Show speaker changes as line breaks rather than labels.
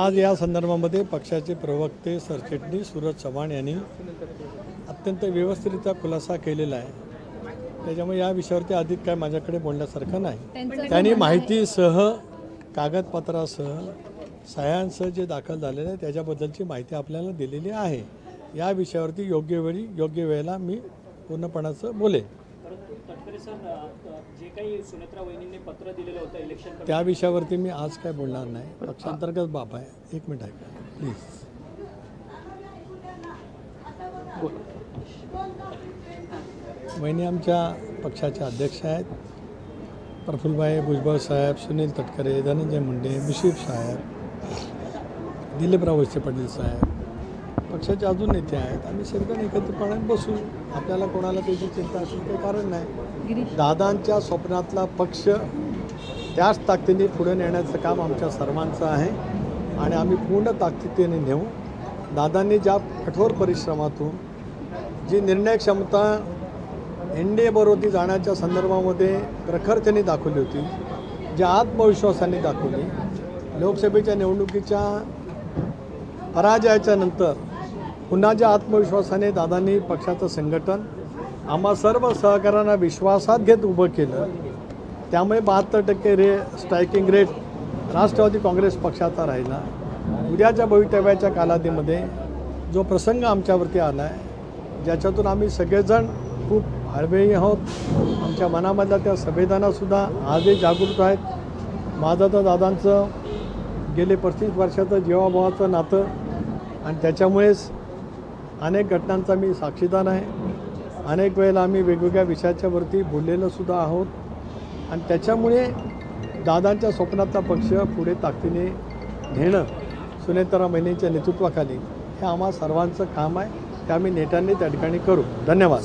आज या संदर्भामध्ये पक्षाचे प्रवक्ते सरचिटणीस सूरज चव्हाण यांनी अत्यंत व्यवस्थितरित्या खुलासा केलेला आहे। त्याच्यामुळे या विषयावरती अधिक काय माझ्याकडे बोलण्यासारखं नाही। त्यांनी माहितीसह कागदपत्रासह सह्यांसह जे दाखल झालेलं आहे त्याच्याबद्दलची माहिती आपल्याला दिलेली आहे। या विषयावरती योग्य वेळी योग्य वेळेला मी पूर्णपणाचं बोलेन।
तटकरे सर, जे काही सुनेत्रा वहिनींनी पत्र दिलेलं होतं इलेक्शन
त्या विषयावरती मी आज काय बोलणार नाही। पक्षांतर्गत बाब आहे। एक मिनिट ऐका प्लीज। वहिनी आमच्या पक्षाचे अध्यक्ष आहेत। प्रफुल्लभाई भुजबळ साहेब, सुनील तटकरे, धनंजय मुंडे, मुशीफ साहेब, दिलीपराव वळसे पाटील साहेब, पक्षाचे अजून नेते आहेत। आम्ही सगळेजण एकत्रितपणे बसू। आपल्याला कोणाला त्याची चिंता असेल काही कारण नाही। दादांच्या स्वप्नातला पक्ष त्याच ताकदीने पुढे नेण्याचं काम आमच्या सर्वांचं आहे आणि आम्ही पूर्ण ताकदीने नेऊ। दादांनी ज्या कठोर परिश्रमातून जी निर्णय क्षमता NDA बरोबर जाण्याच्या संदर्भामध्ये प्रखरतेने दाखवली होती, ज्या आत्मविश्वासाने दाखवली, लोकसभेच्या निवडणुकीच्या पराजयाच्या नंतर पुन्हा ज्या आत्मविश्वासाने दादांनी पक्षाचं संघटन आम्हा सर्व सहकाऱ्यांना विश्वासात घेत उभं केलं, त्यामुळे 72% स्ट्रायकिंग रेट राष्ट्रवादी काँग्रेस पक्षाचा राहिला। उद्याच्या भवितव्याच्या कालावधीमध्ये जो प्रसंग आमच्यावरती आला आहे, ज्याच्यातून आम्ही सगळेजण खूप हळवेही आहोत, आमच्या मनामधल्या त्या संवेदनासुद्धा आजही जागृत आहेत। माझं तर दादांचं गेले 35 वर्षाचं जीवाभावाचं नातं आणि त्याच्यामुळेच अनेक घटनांचा मी साक्षीदार आहे। अनेक वेळेला आम्ही वेगवेगळ्या विषयाच्यावरती बोललेलोसुद्धा आहोत आणि त्याच्यामुळे दादांच्या स्वप्नातला पक्ष पुढे ताकदीने नेणं सुनेत्रा वहिनींच्या नेतृत्वाखाली हे आम्हा सर्वांचं काम आहे। ते आम्ही नेटाने त्या ठिकाणी करू। धन्यवाद।